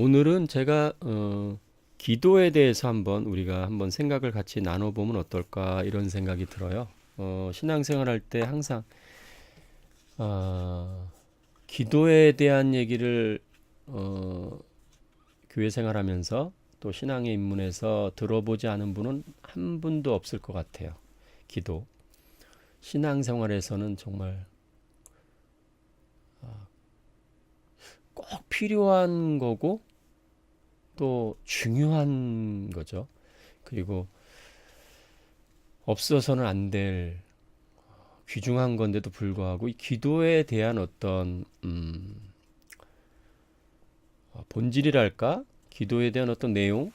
오늘은 제가 기도에 대해서 우리가 한번 생각을 같이 나눠보면 어떨까 이런 생각이 들어요. 신앙생활 할 때 항상 어, 기도에 대한 얘기를 교회 생활하면서 또 신앙의 입문에서 들어보지 않은 분은 한 분도 없을 것 같아요. 기도. 신앙생활에서는 정말 꼭 필요한 거고 또 중요한 거죠. 그리고 없어서는 안 될 귀중한 건데도 불구하고 이 기도에 대한 어떤 본질이랄까? 기도에 대한 어떤 내용,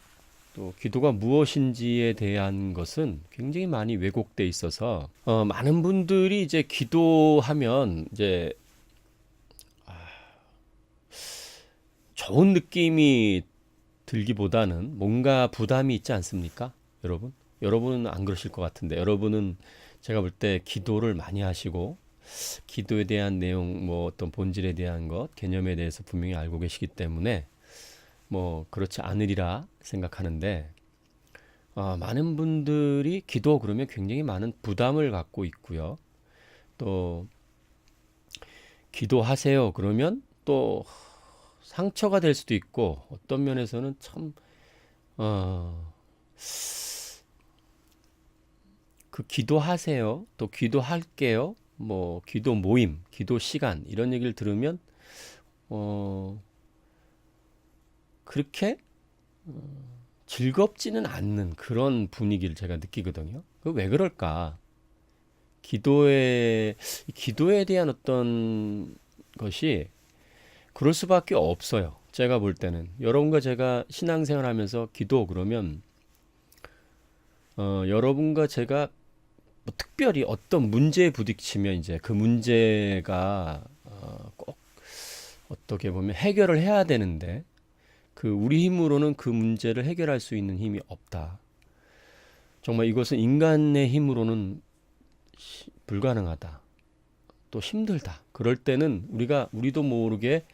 또 기도가 무엇인지에 대한 것은 굉장히 많이 왜곡돼 있어서 많은 분들이 이제 기도하면 이제 좋은 느낌이 들기보다는 뭔가 부담이 있지 않습니까? 여러분? 여러분은 안 그러실 것 같은데 여러분은 제가 볼 때 기도를 많이 하시고 기도에 대한 내용, 뭐 어떤 본질에 대한 것, 개념에 대해서 분명히 알고 계시기 때문에 뭐 그렇지 않으리라 생각하는데 많은 분들이 기도 그러면 굉장히 많은 부담을 갖고 있고요. 또 기도하세요 그러면 또 상처가 될 수도 있고 어떤 면에서는 참 어, 그 기도하세요. 또 기도할게요. 뭐 기도 모임, 기도 시간 이런 얘기를 들으면 어, 그렇게 즐겁지는 않는 그런 분위기를 제가 느끼거든요. 그 왜 그럴까? 기도에 대한 어떤 것이 그럴 수밖에 없어요. 제가 볼 때는 여러분과 제가 신앙생활 하면서 기도 그러면 여러분과 제가 뭐 특별히 어떤 문제에 부딪히면 이제 그 문제가 꼭 어떻게 보면 해결을 해야 되는데 그 우리 힘으로는 그 문제를 해결할 수 있는 힘이 없다. 정말 이것은 인간의 힘으로는 불가능하다. 또 힘들다. 그럴 때는 우리도 모르게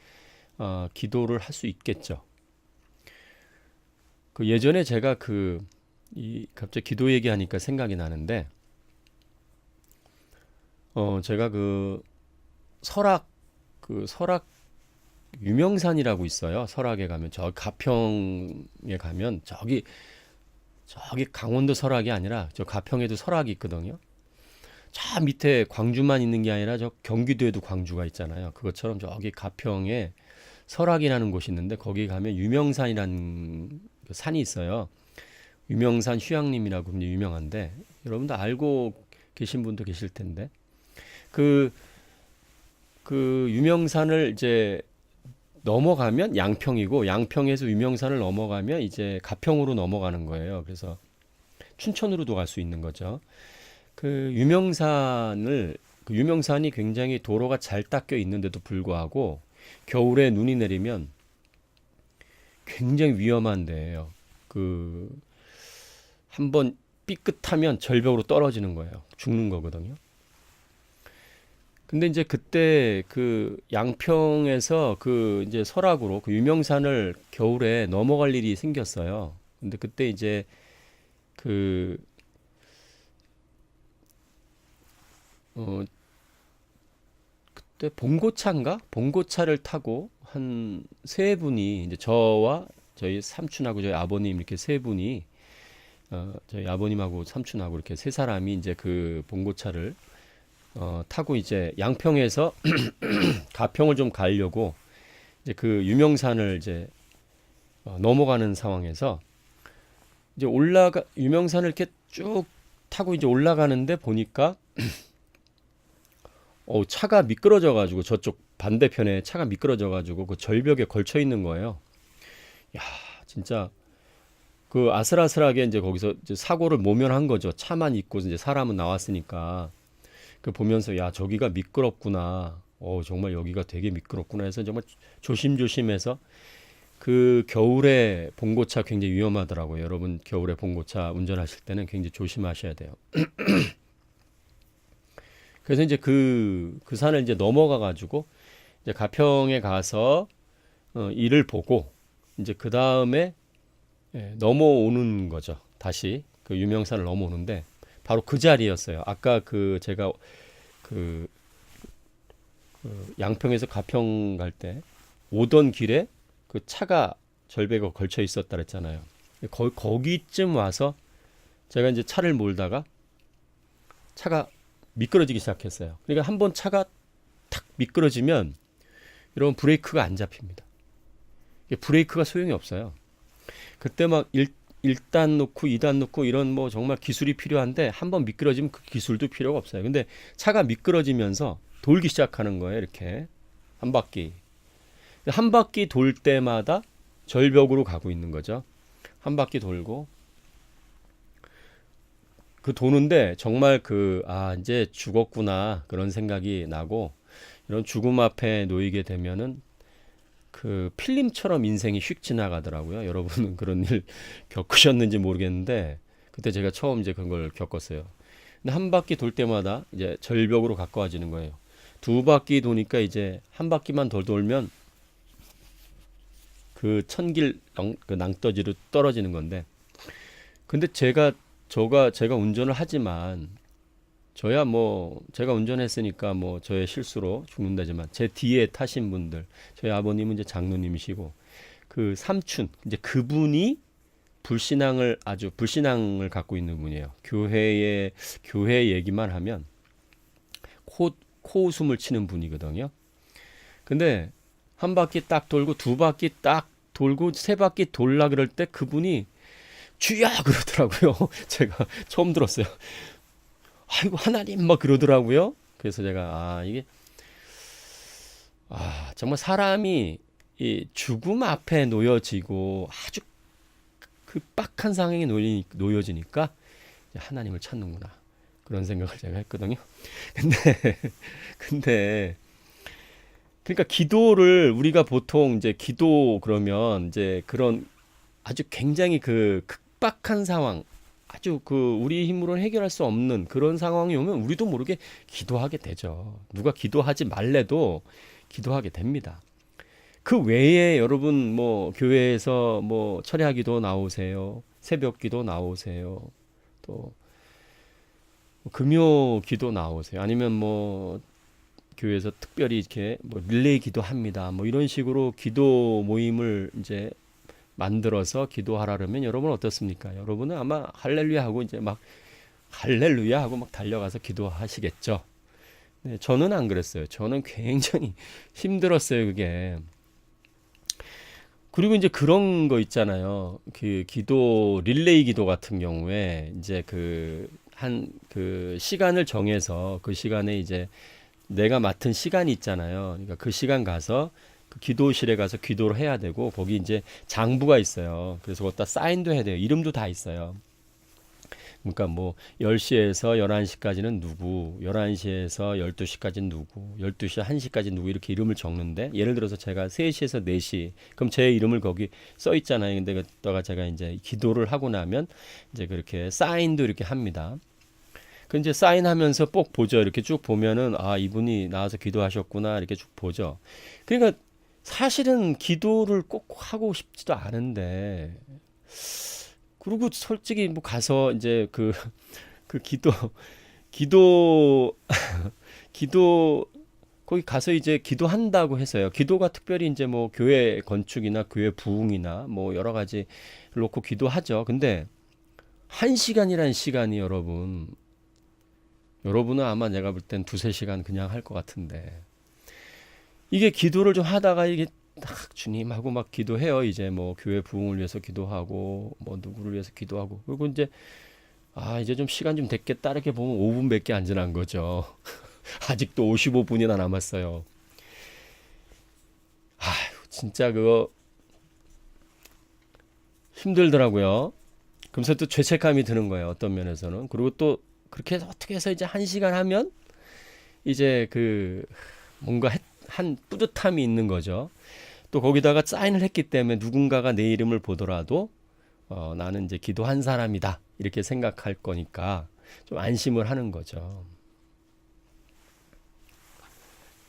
기도를 할 수 있겠죠. 그 예전에 제가 갑자기 기도 얘기하니까 생각이 나는데 제가 설악 설악 유명산이라고 있어요. 설악에 가면 저 가평에 가면 저기 강원도 설악이 아니라 저 가평에도 설악이 있거든요. 저 밑에 광주만 있는 게 아니라 저 경기도에도 광주가 있잖아요. 그것처럼 저기 가평에 설악이라는 곳이 있는데 거기 가면 유명산이라는 그 산이 있어요. 유명산 휴양림이라고 굉장히 유명한데 여러분도 알고 계신 분도 계실 텐데 그, 그 유명산을 이제 넘어가면 양평이고 양평에서 유명산을 넘어가면 이제 가평으로 넘어가는 거예요. 그래서 춘천으로도 갈 수 있는 거죠. 그 유명산이 굉장히 도로가 잘 닦여 있는데도 불구하고 겨울에 눈이 내리면 굉장히 위험한 데예요. 그 한번 삐끗하면 절벽으로 떨어지는 거예요. 죽는 거거든요. 근데 이제 그때 그 양평에서 그 이제 설악으로 그 유명산을 겨울에 넘어갈 일이 생겼어요. 근데 그때 이제 그, 어, 그때 봉고차인가? 봉고차를 타고 한 세 분이 이제 저와 저희 삼촌하고 저희 아버님 이렇게 세 분이 저희 아버님하고 삼촌하고 이렇게 세 사람이 이제 그 봉고차를 타고 이제 양평에서 가평을 좀 가려고 이제 그 유명산을 이제 넘어가는 상황에서 이제 유명산을 이렇게 쭉 타고 이제 올라가는데 보니까 차가 미끄러져 가지고 저쪽 반대편에 차가 미끄러져 가지고 그 절벽에 걸쳐 있는 거예요. 야, 진짜 그 아슬아슬하게 이제 거기서 이제 사고를 모면한 거죠. 차만 있고 이제 사람은 나왔으니까. 그 보면서 야, 저기가 미끄럽구나. 정말 여기가 되게 미끄럽구나 해서 정말 조심조심해서 그 겨울에 봉고차 굉장히 위험하더라고요. 여러분 겨울에 봉고차 운전하실 때는 굉장히 조심하셔야 돼요. 그래서 이제 그 산을 이제 넘어가 가지고 이제 가평에 가서 일을 보고 이제 그 다음에 넘어오는 거죠. 다시 그 유명산을 넘어오는데 바로 그 자리였어요. 아까 그 제가 그, 그 양평에서 가평 갈 때 오던 길에 그 차가 절벽에 걸쳐 있었다 그랬잖아요. 거기쯤 와서 제가 이제 차를 몰다가 차가 미끄러지기 시작했어요. 그러니까 한번 차가 탁 미끄러지면 이런 브레이크가 안 잡힙니다. 브레이크가 소용이 없어요. 그때 막 1단 놓고 2단 놓고 이런 뭐 정말 기술이 필요한데 한번 미끄러지면 그 기술도 필요가 없어요. 근데 차가 미끄러지면서 돌기 시작하는 거예요. 이렇게 한 바퀴. 한 바퀴 돌 때마다 절벽으로 가고 있는 거죠. 한 바퀴 돌고 그 도는데 정말 이제 죽었구나 그런 생각이 나고 이런 죽음 앞에 놓이게 되면은 그 필름처럼 인생이 휙 지나가더라고요. 여러분은 그런 일 겪으셨는지 모르겠는데 그때 제가 처음 이제 그걸 겪었어요. 근데 한 바퀴 돌 때마다 이제 절벽으로 가까워지는 거예요. 두 바퀴 도니까 이제 한 바퀴만 더 돌면 그 천길 그 낭떠지로 떨어지는 건데 근데 제가 운전을 하지만 저야 뭐 제가 운전했으니까 뭐 저의 실수로 죽는다지만 제 뒤에 타신 분들 저희 아버님은 이제 장로님이시고 그 삼촌 이제 그분이 불신앙을 갖고 있는 분이에요. 교회 얘기만 하면 코웃음을 치는 분이거든요. 근데 한 바퀴 딱 돌고 두 바퀴 딱 돌고 세 바퀴 돌라 그럴 때 그분이 주야 그러더라고요. 제가 처음 들었어요. 아이고 하나님 막 그러더라고요. 그래서 제가 이게 정말 사람이 이 죽음 앞에 놓여지고 아주 빡한 상황에 놓여지니까 하나님을 찾는구나 그런 생각을 제가 했거든요. 근데 근데 그러니까 기도를 우리가 보통 이제 기도 그러면 이제 그런 아주 굉장히 그 극박한 상황 아주 우리 힘으로는 해결할 수 없는 그런 상황이 오면 우리도 모르게 기도하게 되죠. 누가 기도하지 말래도 기도하게 됩니다. 그 외에 여러분 뭐 교회에서 뭐 철야 기도 나오세요. 새벽 기도 나오세요. 또 금요 기도 나오세요. 아니면 뭐 교회에서 특별히 이렇게 뭐 릴레이 기도합니다. 뭐 이런 식으로 기도 모임을 이제 만들어서 기도하라 그러면 여러분 어떻습니까? 여러분은 아마 할렐루야 하고 이제 막 할렐루야 하고 막 달려가서 기도하시겠죠. 네, 저는 안 그랬어요. 저는 굉장히 힘들었어요, 그게. 그리고 이제 그런 거 있잖아요. 그 릴레이 기도 같은 경우에 이제 그 시간을 정해서 그 시간에 이제 내가 맡은 시간이 있잖아요. 그러니까 그 시간 가서 그 기도실에 가서 기도를 해야 되고 거기 이제 장부가 있어요. 그래서 거기다 사인도 해야 돼요. 이름도 다 있어요. 그러니까 뭐 10시에서 11시까지는 누구, 11시에서 12시까지는 누구, 12시 1시까지 누구 이렇게 이름을 적는데 예를 들어서 제가 3시에서 4시 그럼 제 이름을 거기 써 있잖아요. 근데 그다가 제가 이제 기도를 하고 나면 이제 그렇게 사인도 이렇게 합니다. 그 이제 사인하면서 꼭 보죠. 이렇게 쭉 보면은 이분이 나와서 기도하셨구나 이렇게 쭉 보죠. 그러니까 사실은 기도를 꼭 하고 싶지도 않은데 그리고 솔직히 뭐 가서 이제 그 기도 기도 거기 가서 이제 기도한다고 해서요. 기도가 특별히 이제 뭐 교회 건축이나 교회 부흥이나 뭐 여러 가지 놓고 기도하죠. 근데 1시간이라는 시간이 여러분은 아마 내가 볼 땐 두세 시간 그냥 할 것 같은데 이게 기도를 좀 하다가 이게 딱 주님하고 막 기도해요. 이제 뭐 교회 부흥을 위해서 기도하고 뭐 누구를 위해서 기도하고 그리고 이제 이제 좀 시간 좀 됐겠다 이렇게 보면 5분밖에 안 지난 거죠. 아직도 55분이나 남았어요. 진짜 그거 힘들더라고요. 그러면서 또 죄책감이 드는 거예요. 어떤 면에서는. 그리고 또 그렇게 해서 어떻게 해서 이제 1시간 하면 이제 뭔가 한 뿌듯함이 있는 거죠. 또 거기다가 사인을 했기 때문에 누군가가 내 이름을 보더라도 나는 이제 기도한 사람이다 이렇게 생각할 거니까 좀 안심을 하는 거죠.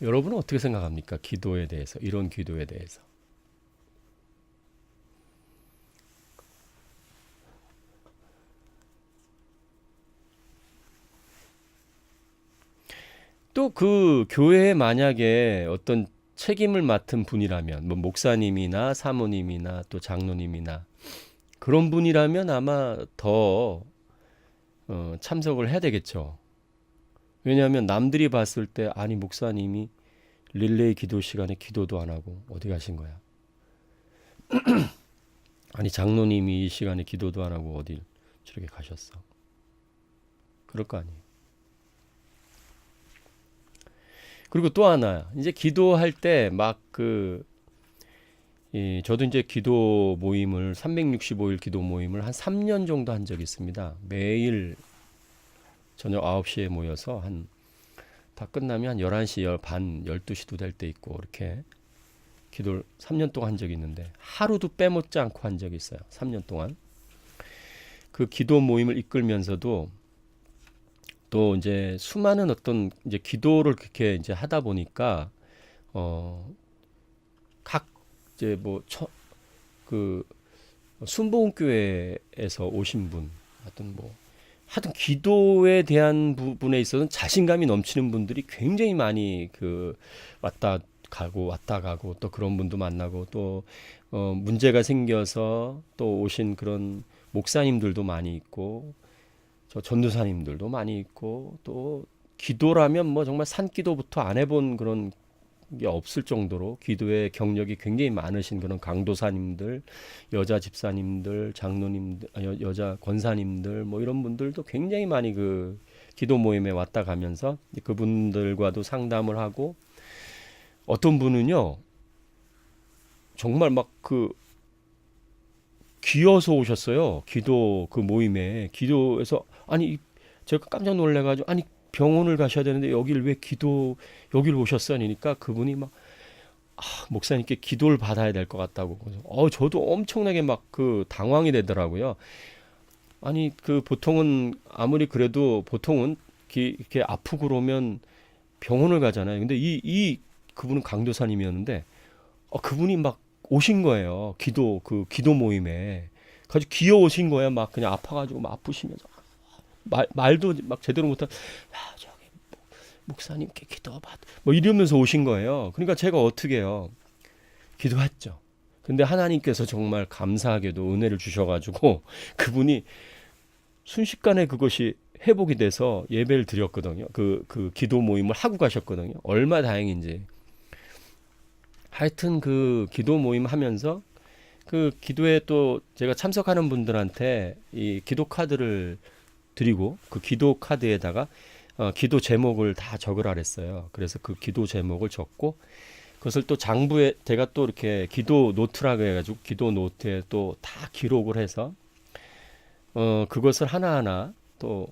여러분은 어떻게 생각합니까? 기도에 대해서 이런 기도에 대해서. 또 그 교회에 만약에 어떤 책임을 맡은 분이라면 뭐 목사님이나 사모님이나 또 장로님이나 그런 분이라면 아마 더 참석을 해야 되겠죠. 왜냐하면 남들이 봤을 때 아니 목사님이 릴레이 기도 시간에 기도도 안 하고 어디 가신 거야? 아니 장로님이 이 시간에 기도도 안 하고 어디 저렇게 가셨어? 그럴 거 아니에요. 그리고 또 하나 이제 기도할 때 막 저도 이제 기도 모임을 365일 기도 모임을 한 3년 정도 한 적이 있습니다. 매일 저녁 9시에 모여서 한 다 끝나면 한 11시 반 12시도 될 때 있고 이렇게 기도를 3년 동안 한 적이 있는데 하루도 빼먹지 않고 한 적이 있어요. 3년 동안. 그 기도 모임을 이끌면서도 또 이제 수많은 어떤 이제 기도를 그렇게 이제 하다 보니까 각 이제 그 순복음교회에서 오신 분 하여튼 기도에 대한 부분에 있어서는 자신감이 넘치는 분들이 굉장히 많이 왔다 가고 또 그런 분도 만나고 또 문제가 생겨서 또 오신 그런 목사님들도 많이 있고 저 전도사님들도 많이 있고 또 기도라면 뭐 정말 산기도부터 안 해본 그런 게 없을 정도로 기도의 경력이 굉장히 많으신 그런 강도사님들, 여자 집사님들, 장로님들, 여자 권사님들 뭐 이런 분들도 굉장히 많이 그 기도 모임에 왔다 가면서 그분들과도 상담을 하고 어떤 분은요 정말 막 기어서 오셨어요. 기도 그 모임에 기도에서 아니 제가 깜짝 놀래가지고 아니 병원을 가셔야 되는데 여길 오셨어요? 하니까 그분이 막 목사님께 기도를 받아야 될 것 같다고. 그래서 저도 엄청나게 막 당황이 되더라고요. 아니 보통은 아무리 그래도 보통은 이렇게 아프고 그러면 병원을 가잖아요. 근데 그분은 강도사님이었는데 그분이 막 오신 거예요. 기도 모임에. 가지고 기어 오신 거예요. 막 그냥 아파가지고 막 아프시면서 말도 막 제대로 못한 저기 목사님께 기도받 뭐 이러면서 오신 거예요. 그러니까 제가 어떻게 해요? 기도했죠. 근데 하나님께서 정말 감사하게도 은혜를 주셔가지고 그분이 순식간에 그것이 회복이 돼서 예배를 드렸거든요. 그 기도 모임을 하고 가셨거든요. 얼마 다행인지. 하여튼 그 기도 모임 하면서 그 기도에 또 제가 참석하는 분들한테 이 기도 카드를 드리고 그 기도 카드에다가 기도 제목을 다 적으라 그랬어요. 그래서 그 기도 제목을 적고 그것을 또 장부에 제가 또 이렇게 기도 노트라고 해가지고 기도 노트에 또 다 기록을 해서 그것을 하나하나 또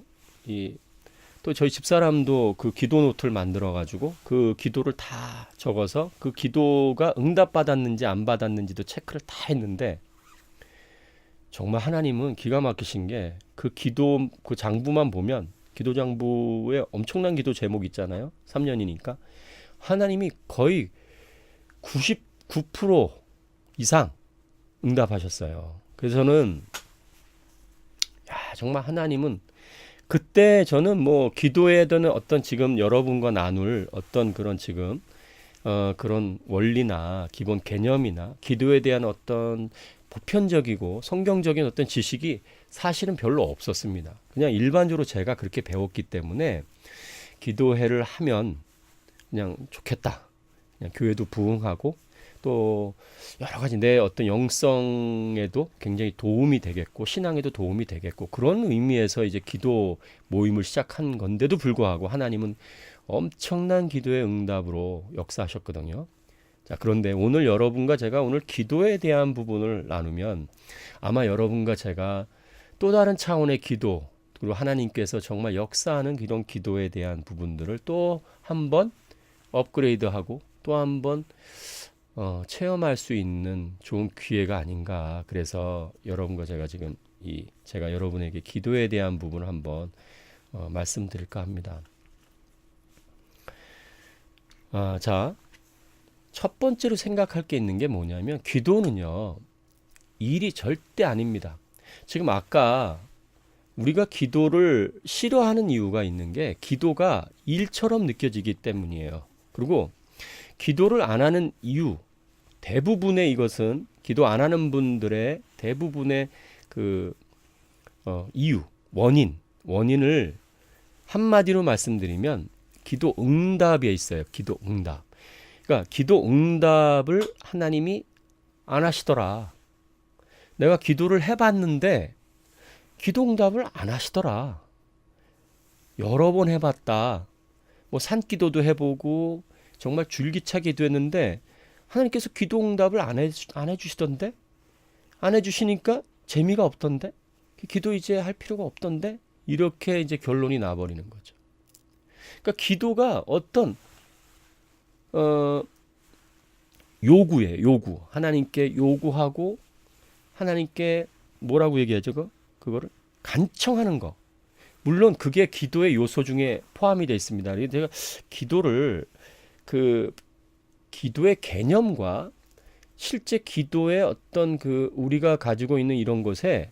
저희 집사람도 그 기도 노트를 만들어 가지고 그 기도를 다 적어서 그 기도가 응답받았는지 안 받았는지도 체크를 다 했는데 정말 하나님은 기가 막히신 게 그 기도 그 장부만 보면 기도 장부에 엄청난 기도 제목 있잖아요. 3년이니까 하나님이 거의 99% 이상 응답하셨어요. 그래서 저는 정말 하나님은 그때 저는 뭐 기도에 대한 어떤 지금 여러분과 나눌 어떤 그런 지금 그런 원리나 기본 개념이나 기도에 대한 어떤 보편적이고 성경적인 어떤 지식이 사실은 별로 없었습니다. 그냥 일반적으로 제가 그렇게 배웠기 때문에 기도회를 하면 그냥 좋겠다. 그냥 교회도 부흥하고 또 여러 가지 내 어떤 영성에도 굉장히 도움이 되겠고 신앙에도 도움이 되겠고 그런 의미에서 이제 기도 모임을 시작한 건데도 불구하고 하나님은 엄청난 기도의 응답으로 역사하셨거든요. 자, 그런데 오늘 여러분과 제가 오늘 기도에 대한 부분을 나누면 아마 여러분과 제가 또 다른 차원의 기도 그리고 하나님께서 정말 역사하는 이런 기도에 대한 부분들을 또 한번 업그레이드하고 또 한번 체험할 수 있는 좋은 기회가 아닌가. 그래서 여러분과 제가 지금 제가 여러분에게 기도에 대한 부분을 한번 말씀드릴까 합니다. 자, 첫 번째로 생각할 게 있는 게 뭐냐면 기도는요 일이 절대 아닙니다. 지금 아까 우리가 기도를 싫어하는 이유가 있는 게 기도가 일처럼 느껴지기 때문이에요. 그리고 기도를 안 하는 이유, 대부분의 이것은 기도 안 하는 분들의 대부분의 그 이유, 원인을 한마디로 말씀드리면 기도 응답에 있어요. 기도 응답. 그러니까 기도 응답을 하나님이 안 하시더라. 내가 기도를 해봤는데 기도 응답을 안 하시더라. 여러 번 해봤다. 뭐 산기도도 해보고 정말 줄기차게 됐는데 하나님께서 기도 응답을 안 해주시던데? 안 해주시니까 재미가 없던데? 기도 이제 할 필요가 없던데? 이렇게 이제 결론이 나버리는 거죠. 그러니까 기도가 어떤 요구예요. 요구. 하나님께 요구하고 하나님께 뭐라고 얘기하죠? 그거를 간청하는 거. 물론 그게 기도의 요소 중에 포함이 되어 있습니다. 제가 기도를 기도의 개념과 실제 기도의 어떤 우리가 가지고 있는 이런 것에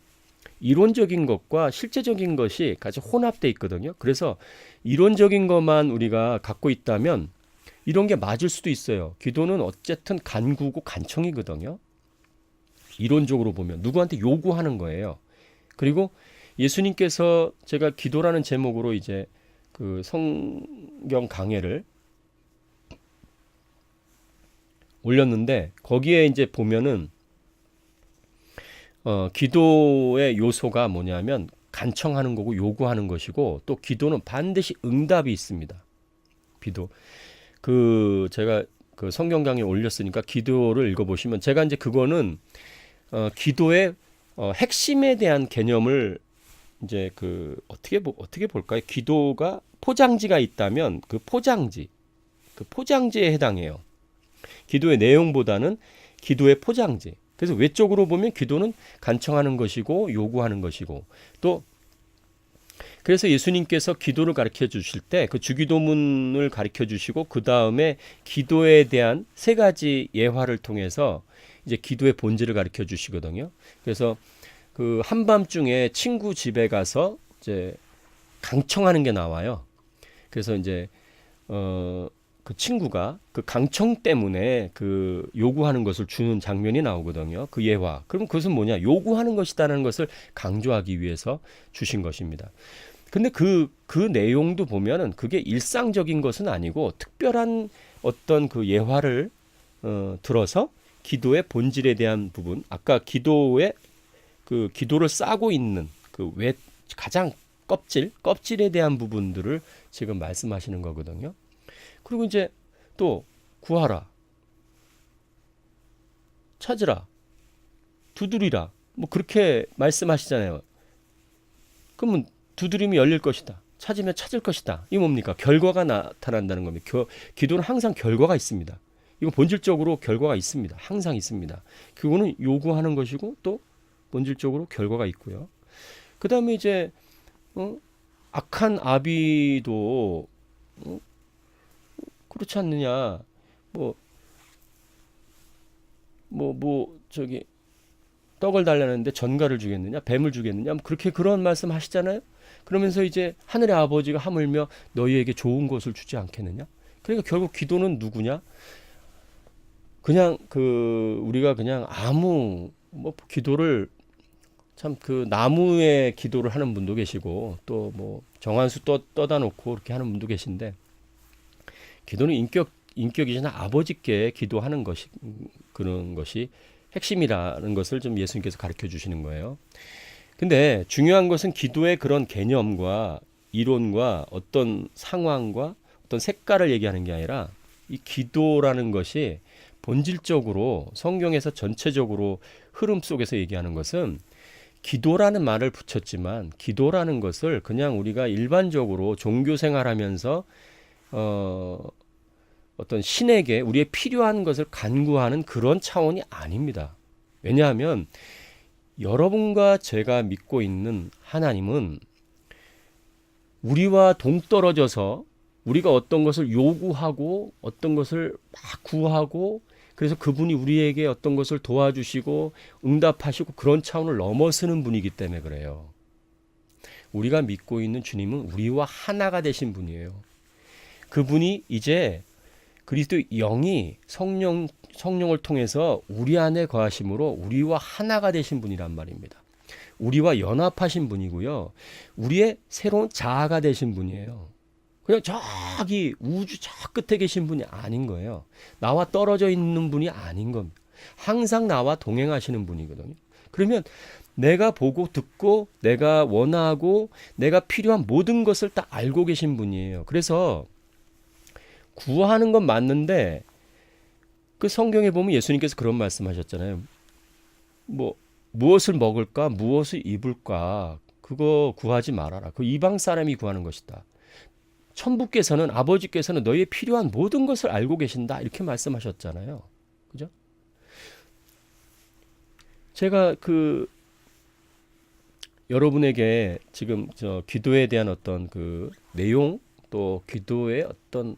이론적인 것과 실제적인 것이 같이 혼합되어 있거든요. 그래서 이론적인 것만 우리가 갖고 있다면 이런 게 맞을 수도 있어요. 기도는 어쨌든 간구고 간청이거든요. 이론적으로 보면 누구한테 요구하는 거예요. 그리고 예수님께서 제가 기도라는 제목으로 이제 성경 강해를 올렸는데 거기에 이제 보면은 기도의 요소가 뭐냐면 간청하는 거고 요구하는 것이고 또 기도는 반드시 응답이 있습니다. 제가 성경 강의 올렸으니까 기도를 읽어보시면 제가 이제 그거는 기도의 핵심에 대한 개념을 이제 어떻게 볼까요? 기도가 포장지가 있다면 그 포장지에 해당해요. 기도의 내용보다는 기도의 포장지. 그래서 외적으로 보면 기도는 간청하는 것이고 요구하는 것이고 또 그래서 예수님께서 기도를 가르쳐 주실 때 그 주기도문을 가르쳐 주시고 그 다음에 기도에 대한 세 가지 예화를 통해서 이제 기도의 본질을 가르쳐 주시거든요. 그래서 한밤중에 친구 집에 가서 이제 강청하는 게 나와요. 그래서 이제 그 친구가 그 강청 때문에 요구하는 것을 주는 장면이 나오거든요. 그 예화. 그럼 그것은 뭐냐? 요구하는 것이다라는 것을 강조하기 위해서 주신 것입니다. 근데 그 내용도 보면은 그게 일상적인 것은 아니고 특별한 어떤 예화를 들어서 기도의 본질에 대한 부분, 아까 기도를 싸고 있는 가장 껍질에 대한 부분들을 지금 말씀하시는 거거든요. 그리고 이제 또 구하라, 찾으라, 두드리라, 뭐 그렇게 말씀하시잖아요. 그러면 두드리면 열릴 것이다, 찾으면 찾을 것이다. 이게 뭡니까? 결과가 나타난다는 겁니다. 기도는 항상 결과가 있습니다. 이거 본질적으로 결과가 있습니다. 항상 있습니다. 그거는 요구하는 것이고 또 본질적으로 결과가 있고요. 그 다음에 이제 악한 아비도 그렇지 않느냐? 떡을 달라는데 전갈을 주겠느냐? 뱀을 주겠느냐? 그렇게 그런 말씀 하시잖아요. 그러면서 이제 하늘의 아버지가 하물며 너희에게 좋은 것을 주지 않겠느냐? 그러니까 결국 기도는 누구냐? 그냥 우리가 그냥 기도를 참 나무에 기도를 하는 분도 계시고 또 정한수 떠다 놓고 그렇게 하는 분도 계신데 기도는 인격이잖아. 아버지께 기도하는 그런 것이 핵심이라는 것을 좀 예수님께서 가르쳐 주시는 거예요. 근데 중요한 것은 기도의 그런 개념과 이론과 어떤 상황과 어떤 색깔을 얘기하는 게 아니라 이 기도라는 것이 본질적으로 성경에서 전체적으로 흐름 속에서 얘기하는 것은 기도라는 말을 붙였지만 기도라는 것을 그냥 우리가 일반적으로 종교 생활하면서 어떤 신에게 우리의 필요한 것을 간구하는 그런 차원이 아닙니다. 왜냐하면 여러분과 제가 믿고 있는 하나님은 우리와 동떨어져서 우리가 어떤 것을 요구하고 어떤 것을 막 구하고 그래서 그분이 우리에게 어떤 것을 도와주시고 응답하시고 그런 차원을 넘어서는 분이기 때문에 그래요. 우리가 믿고 있는 주님은 우리와 하나가 되신 분이에요. 그분이 이제 그리스도의 영이 성령을 통해서 우리 안에 거하심으로 우리와 하나가 되신 분이란 말입니다. 우리와 연합하신 분이고요. 우리의 새로운 자아가 되신 분이에요. 그냥 저기 우주 저 끝에 계신 분이 아닌 거예요. 나와 떨어져 있는 분이 아닌 겁니다. 항상 나와 동행하시는 분이거든요. 그러면 내가 보고 듣고 내가 원하고 내가 필요한 모든 것을 다 알고 계신 분이에요. 그래서 구하는 건 맞는데 그 성경에 보면 예수님께서 그런 말씀하셨잖아요. 뭐 무엇을 먹을까, 무엇을 입을까, 그거 구하지 말아라. 그 이방 사람이 구하는 것이다. 천부께서는 아버지께서는 너희의 필요한 모든 것을 알고 계신다. 이렇게 말씀하셨잖아요. 그죠? 제가 여러분에게 지금 저 기도에 대한 어떤 그 내용 또 기도의 어떤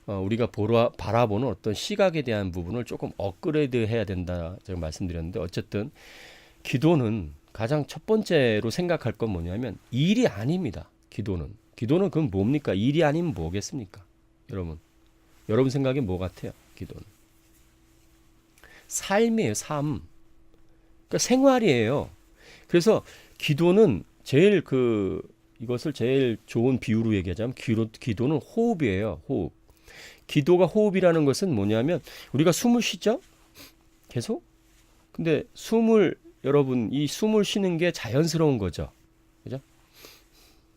우리가 바라보는 어떤 시각에 대한 부분을 조금 업그레이드 해야 된다 제가 말씀드렸는데 어쨌든 기도는 가장 첫 번째로 생각할 건 뭐냐면 일이 아닙니다. 기도는 그건 뭡니까? 일이 아니면 뭐겠습니까? 여러분 생각에 뭐 같아요? 기도는 삶이에요. 삶. 그러니까 생활이에요. 그래서 기도는 이것을 제일 좋은 비유로 얘기하자면 기도는 호흡이에요. 호흡. 기도가 호흡이라는 것은 뭐냐면 우리가 숨을 쉬죠? 계속? 근데 여러분 이 숨을 쉬는 게 자연스러운 거죠. 그죠?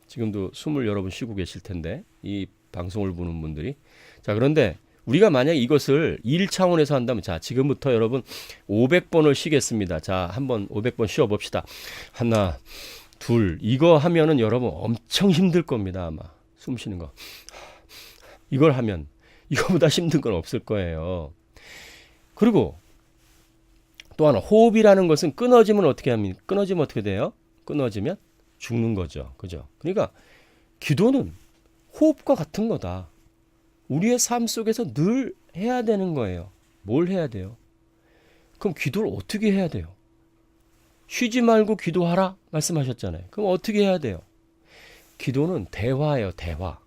지금도 숨을 여러분 쉬고 계실 텐데 이 방송을 보는 분들이 자 그런데 우리가 만약 이것을 일 차원에서 한다면 자 지금부터 여러분 500번을 쉬겠습니다. 자 한번 500번 쉬어 봅시다. 하나 둘 이거 하면은 여러분 엄청 힘들 겁니다. 아마 숨 쉬는 거 이걸 하면 이거보다 힘든 건 없을 거예요. 그리고 또 하나 호흡이라는 것은 끊어지면 어떻게 합니까? 끊어지면 어떻게 돼요? 끊어지면 죽는 거죠. 그죠? 그러니까 기도는 호흡과 같은 거다. 우리의 삶 속에서 늘 해야 되는 거예요. 뭘 해야 돼요? 그럼 기도를 어떻게 해야 돼요? 쉬지 말고 기도하라 말씀하셨잖아요. 그럼 어떻게 해야 돼요? 기도는 대화예요. 대화.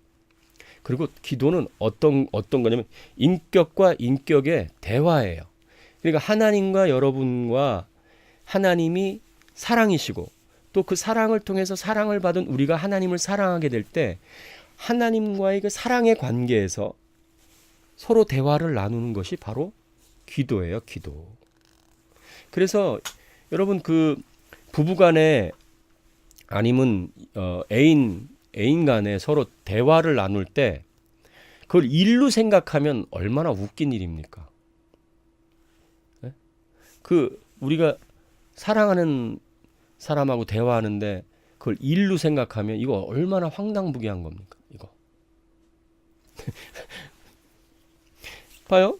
그리고 기도는 어떤 거냐면 인격과 인격의 대화예요. 그러니까 하나님과 여러분과 하나님이 사랑이시고 또 그 사랑을 통해서 사랑을 받은 우리가 하나님을 사랑하게 될 때 하나님과의 그 사랑의 관계에서 서로 대화를 나누는 것이 바로 기도예요. 기도. 그래서 여러분 부부 간에 아니면 애인 간에 서로 대화를 나눌 때 그걸 일로 생각하면 얼마나 웃긴 일입니까? 네? 우리가 사랑하는 사람하고 대화하는데 그걸 일로 생각하면 이거 얼마나 황당무계한 겁니까? 이거. 봐요.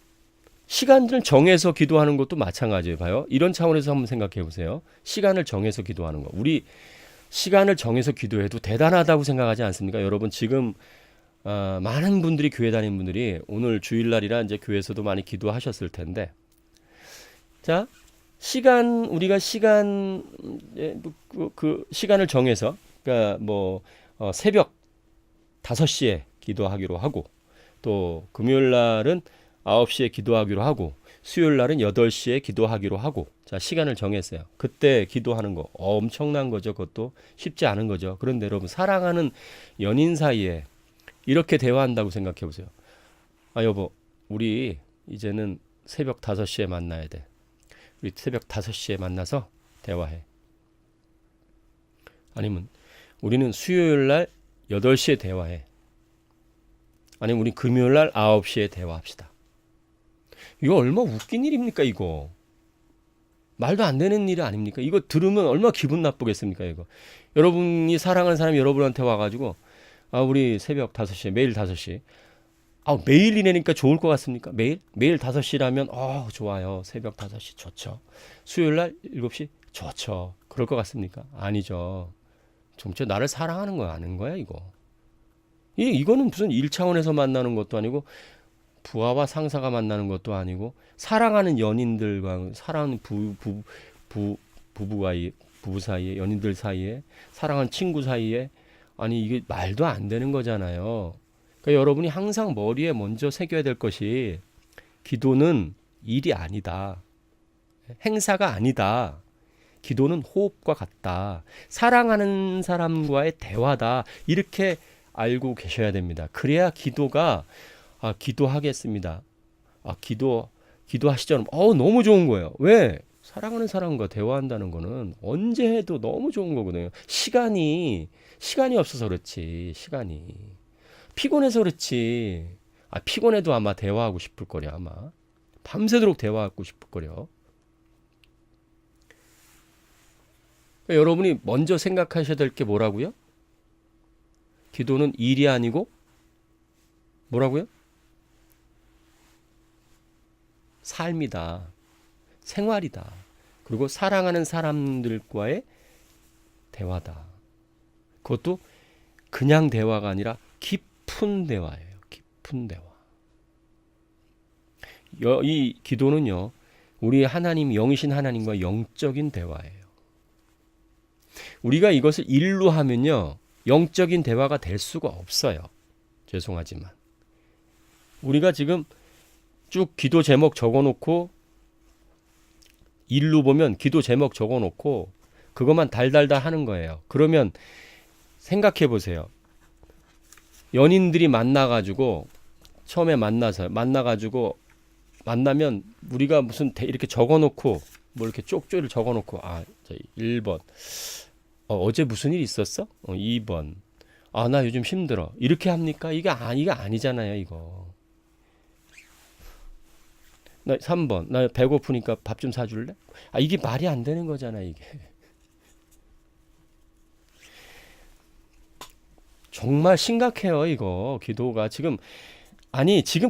시간을 정해서 기도하는 것도 마찬가지예요. 봐요. 이런 차원에서 한번 생각해 보세요. 시간을 정해서 기도하는 거. 우리 시간을 정해서 기도해도 대단하다고 생각하지 않습니까? 여러분 지금 많은 분들이 교회 다니는 분들이 오늘 주일날이라 이제 교회에서도 많이 기도하셨을 텐데 자 우리가 시간을 정해서 그러니까 새벽 5시에 기도하기로 하고 또 금요일 날은 9시에 기도하기로 하고 수요일 날은 8시에 기도하기로 하고 자 시간을 정했어요. 그때 기도하는 거 엄청난 거죠. 그것도 쉽지 않은 거죠. 그런데 여러분 사랑하는 연인 사이에 이렇게 대화한다고 생각해 보세요. 여보 우리 이제는 새벽 5시에 만나야 돼. 우리 새벽 5시에 만나서 대화해. 아니면 우리는 수요일 날 8시에 대화해. 아니면 우리 금요일 날 9시에 대화합시다. 이거 얼마 웃긴 일입니까 이거. 말도 안 되는 일 아닙니까? 이거 들으면 얼마나 기분 나쁘겠습니까 이거. 여러분이 사랑하는 사람이 여러분한테 와가지고 우리 새벽 5시에 매일 5시 매일이내니까 좋을 것 같습니까? 매일 5시라면 좋아요. 새벽 5시 좋죠. 수요일 날 7시 좋죠. 그럴 것 같습니까? 아니죠. 정말 나를 사랑하는 거 아는 거야 이거. 이거는 무슨 1차원에서 만나는 것도 아니고 부하와 상사가 만나는 것도 아니고 사랑하는 연인들과 사랑하는 부부와의 부부 사이에, 연인들 사이에, 사랑하는 친구 사이에. 아니, 이게 말도 안 되는 거잖아요. 그러니까 여러분이 항상 머리에 먼저 새겨야 될 것이 기도는 일이 아니다. 행사가 아니다. 기도는 호흡과 같다. 사랑하는 사람과의 대화다. 이렇게 알고 계셔야 됩니다. 그래야 기도가 기도하겠습니다. 기도하시죠. 너무 좋은 거예요. 왜? 사랑하는 사람과 대화한다는 거는 언제 해도 너무 좋은 거거든요. 시간이 없어서 그렇지. 시간이 피곤해서 그렇지. 피곤해도 아마 대화하고 싶을 거려. 아마 밤새도록 대화하고 싶을 거려. 그러니까 여러분이 먼저 생각하셔야 될 게 뭐라고요? 기도는 일이 아니고 뭐라고요? 삶이다. 생활이다. 그리고 사랑하는 사람들과의 대화다. 그것도 그냥 대화가 아니라 깊은 대화예요. 깊은 대화. 이 기도는요, 우리 하나님, 영이신 하나님과 영적인 대화예요. 우리가 이것을 일로 하면요, 영적인 대화가 될 수가 없어요. 죄송하지만. 우리가 지금 쭉 기도 제목 적어놓고, 일로 보면 기도 제목 적어놓고, 그것만 달달달 하는 거예요. 그러면 생각해 보세요. 연인들이 만나가지고, 처음에 만나가지고, 만나면 우리가 무슨 이렇게 적어놓고, 뭐 이렇게 쪽쪽이를 적어놓고, 1번. 어제 무슨 일 있었어? 2번. 나 요즘 힘들어. 이렇게 합니까? 이게 아니잖아요, 이거. 3번. 나 배고프니까 밥 좀 사줄래? 이게 말이 안 되는 거잖아, 이게. 정말 심각해요, 이거. 기도가 지금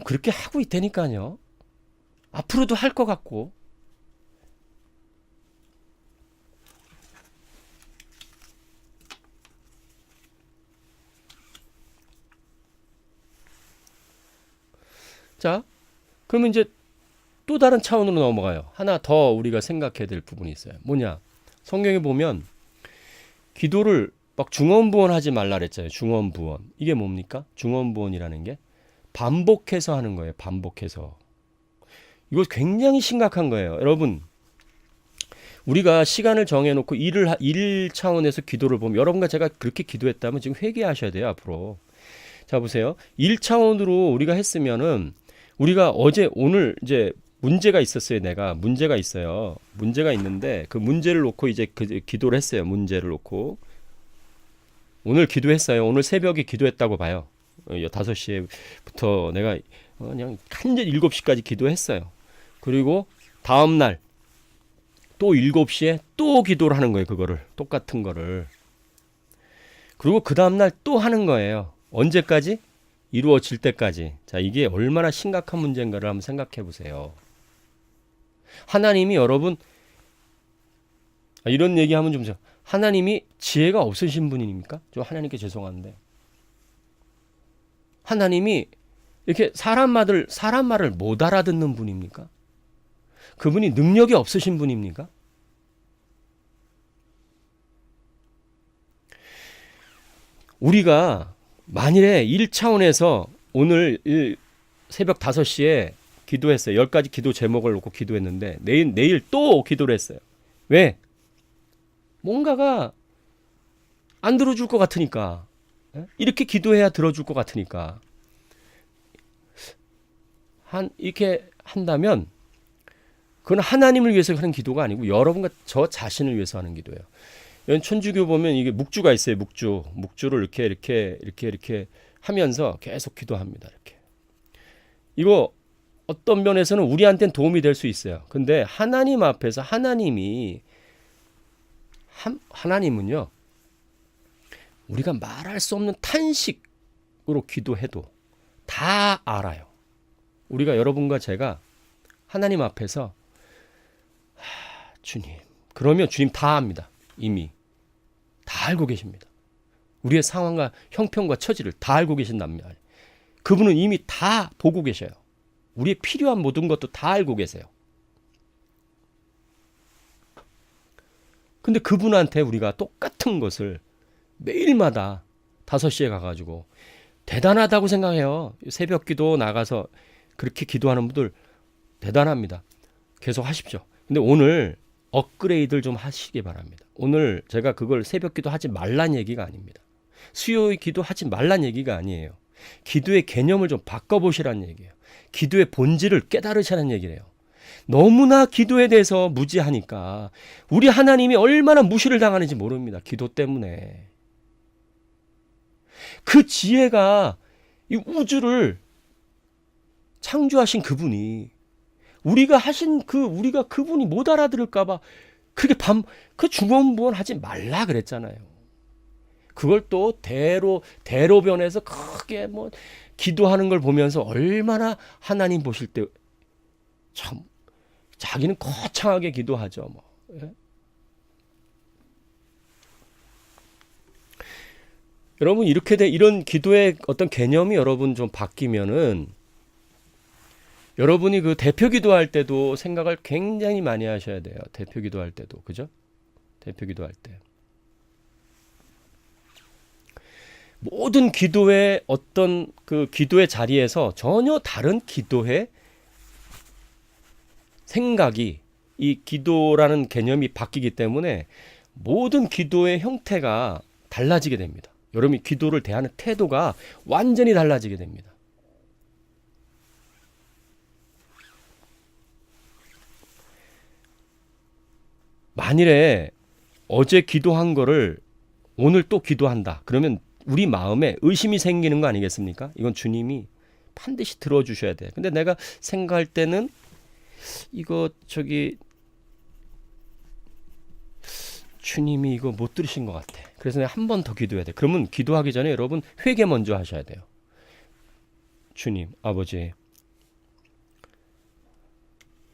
그렇게 하고 있다니까요. 앞으로도 할 것 같고. 자, 그러면 이제 또 다른 차원으로 넘어가요. 하나 더 우리가 생각해야 될 부분이 있어요. 뭐냐? 성경에 보면 기도를 막 중언부언하지 말라 그랬잖아요. 중언부언. 이게 뭡니까? 중언부언이라는 게 반복해서 하는 거예요. 반복해서. 이거 굉장히 심각한 거예요. 여러분, 우리가 시간을 정해놓고 일 차원에서 기도를 보면, 여러분과 제가 그렇게 기도했다면 지금 회개하셔야 돼요. 앞으로. 자, 보세요. 1차원으로 우리가 했으면은, 우리가 오늘 이제 문제가 있었어요. 문제가 있어요. 문제가 있는데 그 문제를 놓고 이제 기도를 했어요. 문제를 놓고 오늘 기도했어요. 오늘 새벽에 기도했다고 봐요. 5시부터 내가 그냥 한전 7시까지 기도했어요. 그리고 다음 날 또 7시에 또 기도를 하는 거예요. 그거를 똑같은 거를. 그리고 그 다음 날 또 하는 거예요. 언제까지? 이루어질 때까지. 자, 이게 얼마나 심각한 문제인가를 한번 생각해 보세요. 하나님이 여러분, 이런 얘기하면 좀, 하나님이 지혜가 없으신 분입니까? 저 하나님께 죄송한데. 하나님이 이렇게 사람 말을 못 알아듣는 분입니까? 그분이 능력이 없으신 분입니까? 우리가 만일에 1차원에서 오늘 새벽 5시에 기도했어요. 10가지 기도 제목을 놓고 기도했는데 내일 또 기도를 했어요. 왜? 뭔가가 안 들어줄 것 같으니까. 이렇게 기도해야 들어줄 것 같으니까. 이렇게 한다면 그건 하나님을 위해서 하는 기도가 아니고 여러분과 저 자신을 위해서 하는 기도예요. 천주교 보면 이게 묵주가 있어요. 묵주를 이렇게 하면서 계속 기도합니다. 이렇게. 이거 어떤 면에서는 우리한테는 도움이 될 수 있어요. 근데 하나님 앞에서 하나님은요, 우리가 말할 수 없는 탄식으로 기도해도 다 알아요. 우리가 여러분과 제가 하나님 앞에서 주님, 그러면 주님 다 압니다. 이미 다 알고 계십니다. 우리의 상황과 형편과 처지를 다 알고 계신답니다. 그분은 이미 다 보고 계셔요. 우리의 필요한 모든 것도 다 알고 계세요. 근데 그분한테 우리가 똑같은 것을 매일마다 5시에 가가지고 대단하다고 생각해요. 새벽 기도 나가서 그렇게 기도하는 분들 대단합니다. 계속 하십시오. 근데 오늘 업그레이드를 좀 하시기 바랍니다. 오늘 제가 그걸 새벽 기도 하지 말란 얘기가 아닙니다. 수요일 기도 하지 말란 얘기가 아니에요. 기도의 개념을 좀 바꿔보시라는 얘기예요. 기도의 본질을 깨달으시라는 얘기래요. 너무나 기도에 대해서 무지하니까 우리 하나님이 얼마나 무시를 당하는지 모릅니다. 기도 때문에. 그 지혜가 이 우주를 창조하신 그분이 우리가 하신 우리가 그분이 못 알아들을까봐 그렇게 그 중언부언 하지 말라 그랬잖아요. 그걸 또 대로변에서 크게 뭐 기도하는 걸 보면서 얼마나 하나님 보실 때 참 자기는 거창하게 기도하죠. 뭐. 예? 여러분 이런 기도의 어떤 개념이 여러분 좀 바뀌면은 여러분이 그 대표 기도할 때도 생각을 굉장히 많이 하셔야 돼요. 대표 기도할 때도. 그죠? 대표 기도할 때. 모든 기도의 어떤 그 기도의 자리에서 전혀 다른 기도의 생각이 이 기도라는 개념이 바뀌기 때문에 모든 기도의 형태가 달라지게 됩니다. 여러분이 기도를 대하는 태도가 완전히 달라지게 됩니다. 만일에 어제 기도한 거를 오늘 또 기도한다. 그러면 우리 마음에 의심이 생기는 거 아니겠습니까? 이건 주님이 반드시 들어주셔야 돼. 근데 내가 생각할 때는 이거 주님이 이거 못 들으신 것 같아. 그래서 내가 한 번 더 기도해야 돼. 그러면 기도하기 전에 여러분 회개 먼저 하셔야 돼요. 주님, 아버지,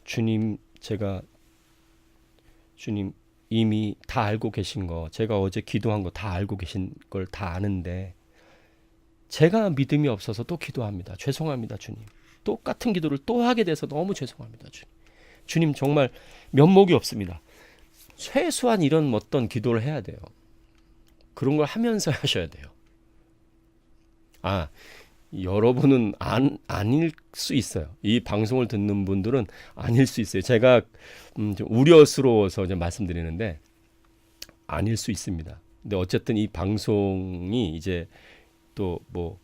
주님, 주님 이미 다 알고 계신 거, 제가 어제 기도한 거 다 알고 계신 걸 다 아는데 제가 믿음이 없어서 또 기도합니다. 죄송합니다, 주님. 똑같은 기도를 또 하게 돼서 너무 죄송합니다, 주님. 주님 정말 면목이 없습니다. 최소한 이런 어떤 기도를 해야 돼요. 그런 걸 하면서 하셔야 돼요. 여러분은 아닐 수 있어요. 이 방송을 듣는 분들은 아닐 수 있어요. 제가 좀 우려스러워서 좀 말씀드리는데 아닐 수 있습니다. 근데 어쨌든 이 방송이 이제 또 뭐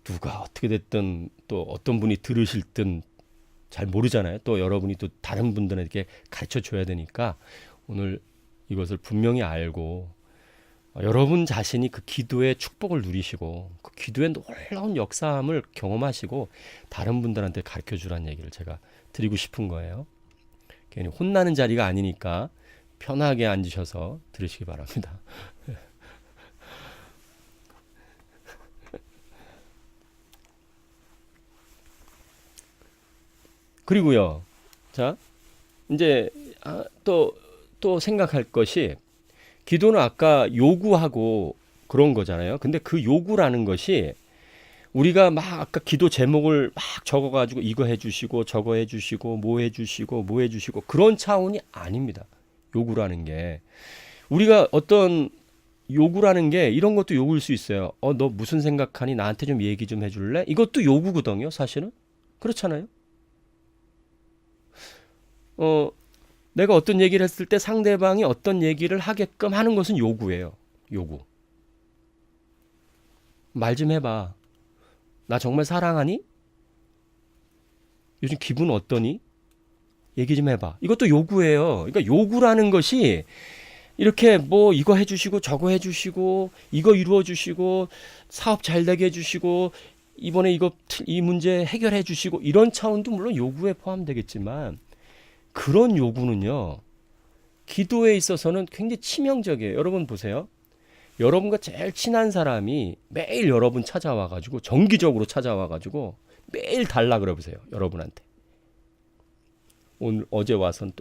누가 어떻게 됐든 또 어떤 분이 들으실 든 잘 모르잖아요. 또 여러분이 또 다른 분들에게 가르쳐 줘야 되니까 오늘 이것을 분명히 알고 여러분 자신이 그 기도의 축복을 누리시고 그 기도의 놀라운 역사함을 경험하시고 다른 분들한테 가르쳐 주라는 얘기를 제가 드리고 싶은 거예요. 괜히 혼나는 자리가 아니니까 편하게 앉으셔서 들으시기 바랍니다. 그리고요. 자, 이제 또 생각할 것이 기도는 아까 요구하고 그런 거잖아요. 근데 그 요구라는 것이 우리가 막 아까 기도 제목을 막 적어가지고 이거 해주시고 저거 해주시고 뭐 해주시고 뭐 해주시고 그런 차원이 아닙니다. 요구라는 게 우리가 어떤 요구라는 게 이런 것도 요구일 수 있어요. 너 무슨 생각하니? 나한테 좀 얘기 좀 해줄래? 이것도 요구거든요. 사실은 그렇잖아요. 내가 어떤 얘기를 했을 때 상대방이 어떤 얘기를 하게끔 하는 것은 요구예요. 요구. 말 좀 해봐. 나 정말 사랑하니? 요즘 기분 어떠니? 얘기 좀 해봐. 이것도 요구예요. 그러니까 요구라는 것이 이렇게 뭐 이거 해주시고 저거 해주시고 이거 이루어주시고 사업 잘 되게 해주시고 이번에 이 문제 해결해 주시고 이런 차원도 물론 요구에 포함되겠지만 그런 요구는요, 기도에 있어서는 굉장히 치명적이에요. 여러분 보세요. 여러분과 제일 친한 사람이 매일 여러분 찾아와가지고, 정기적으로 찾아와가지고, 매일 달라 그래 보세요. 여러분한테. 어제 와서는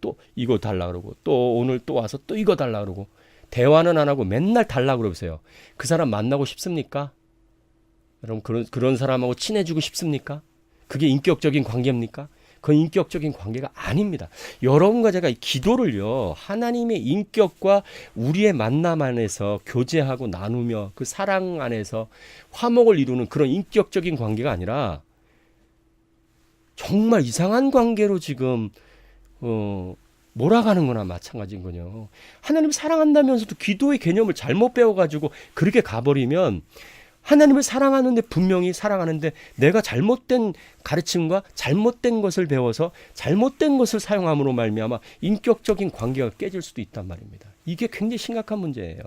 또 이거 달라 그러고, 또 오늘 또 와서 또 이거 달라 그러고, 대화는 안 하고 맨날 달라 그래 보세요. 그 사람 만나고 싶습니까? 여러분, 그런 사람하고 친해지고 싶습니까? 그게 인격적인 관계입니까? 그건 인격적인 관계가 아닙니다. 여러분과 제가 이 기도를요, 하나님의 인격과 우리의 만남 안에서 교제하고 나누며 그 사랑 안에서 화목을 이루는 그런 인격적인 관계가 아니라 정말 이상한 관계로 지금 몰아가는 거나 마찬가지인 거죠. 하나님을 사랑한다면서도 기도의 개념을 잘못 배워가지고 그렇게 가버리면 하나님을 사랑하는데 분명히 사랑하는데 내가 잘못된 가르침과 잘못된 것을 배워서 잘못된 것을 사용함으로 말미암아 인격적인 관계가 깨질 수도 있단 말입니다. 이게 굉장히 심각한 문제예요.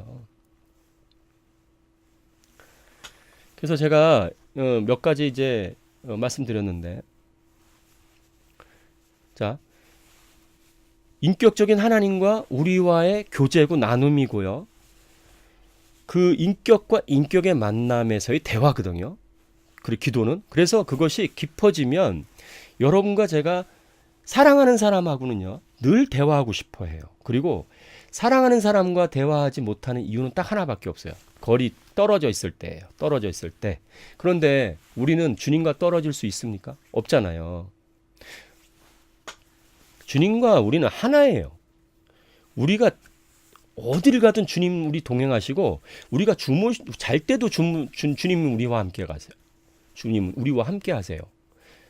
그래서 제가 몇 가지 이제 말씀드렸는데, 자, 인격적인 하나님과 우리와의 교제고 나눔이고요. 그 인격과 인격의 만남에서의 대화거든요. 그리고 기도는. 그래서 그것이 깊어지면 여러분과 제가 사랑하는 사람하고는요, 늘 대화하고 싶어 해요. 그리고 사랑하는 사람과 대화하지 못하는 이유는 딱 하나밖에 없어요. 거리 떨어져 있을 때예요. 떨어져 있을 때. 그런데 우리는 주님과 떨어질 수 있습니까? 없잖아요. 주님과 우리는 하나예요. 우리가 어디를 가든 주님 우리 동행하시고, 우리가 잘 때도 주님 우리와 함께 가세요. 주님 우리와 함께 하세요.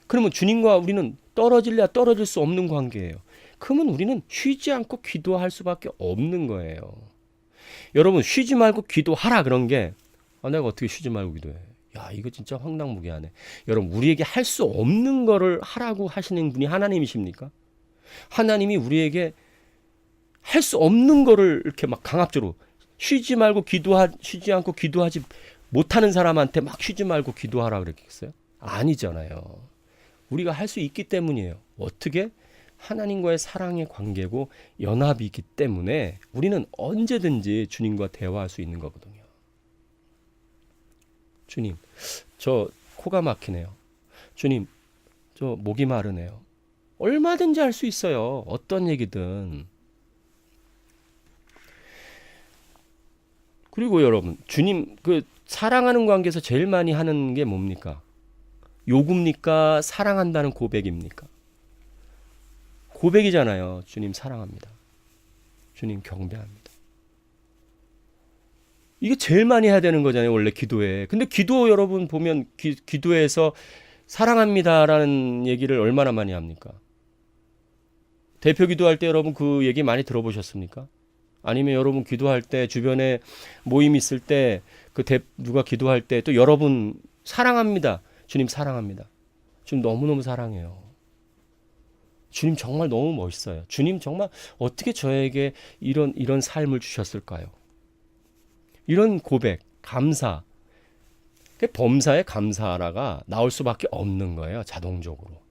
그러면 주님과 우리는 떨어질래야 떨어질 수 없는 관계예요. 그러면 우리는 쉬지 않고 기도할 수밖에 없는 거예요. 여러분, 쉬지 말고 기도하라 그런 게, 내가 어떻게 쉬지 말고 기도해? 야, 이거 진짜 황당무계하네. 여러분, 우리에게 할 수 없는 거를 하라고 하시는 분이 하나님이십니까? 하나님이 우리에게 할 수 없는 거를 이렇게 막 강압적으로 쉬지 않고 기도하지 못하는 사람한테 막 쉬지 말고 기도하라 그랬겠어요? 아니잖아요. 우리가 할 수 있기 때문이에요. 어떻게? 하나님과의 사랑의 관계고 연합이기 때문에 우리는 언제든지 주님과 대화할 수 있는 거거든요. 주님, 저 코가 막히네요. 주님, 저 목이 마르네요. 얼마든지 할 수 있어요. 어떤 얘기든. 그리고 여러분, 주님 그 사랑하는 관계에서 제일 많이 하는 게 뭡니까? 요구입니까? 사랑한다는 고백입니까? 고백이잖아요. 주님 사랑합니다. 주님 경배합니다. 이게 제일 많이 해야 되는 거잖아요. 원래 기도에. 근데 기도 여러분 보면 기도에서 사랑합니다라는 얘기를 얼마나 많이 합니까? 대표 기도할 때 여러분 그 얘기 많이 들어보셨습니까? 아니면 여러분 기도할 때 주변에 모임 있을 때 누가 기도할 때 또 여러분 사랑합니다. 주님 사랑합니다. 주님 너무너무 사랑해요. 주님 정말 너무 멋있어요. 주님 정말 어떻게 저에게 이런 삶을 주셨을까요? 이런 고백, 감사. 범사에 감사하라가 나올 수밖에 없는 거예요. 자동적으로.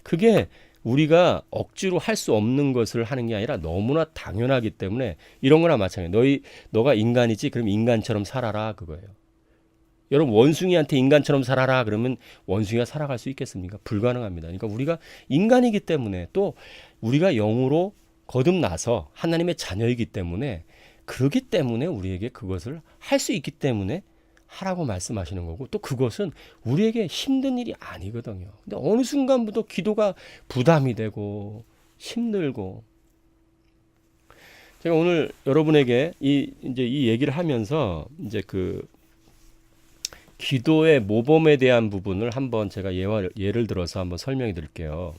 그게 우리가 억지로 할 수 없는 것을 하는 게 아니라 너무나 당연하기 때문에 이런 거나 마찬가지예요. 너가 인간이지? 그럼 인간처럼 살아라 그거예요. 여러분 원숭이한테 인간처럼 살아라 그러면 원숭이가 살아갈 수 있겠습니까? 불가능합니다. 그러니까 우리가 인간이기 때문에 또 우리가 영으로 거듭나서 하나님의 자녀이기 때문에 그렇기 때문에 우리에게 그것을 할 수 있기 때문에 하라고 말씀하시는 거고 또 그것은 우리에게 힘든 일이 아니거든요. 근데 어느 순간부터 기도가 부담이 되고 힘들고 제가 오늘 여러분에게 이제 이 얘기를 하면서 이제 그 기도의 모범에 대한 부분을 한번 제가 예를 들어서 한번 설명해 드릴게요.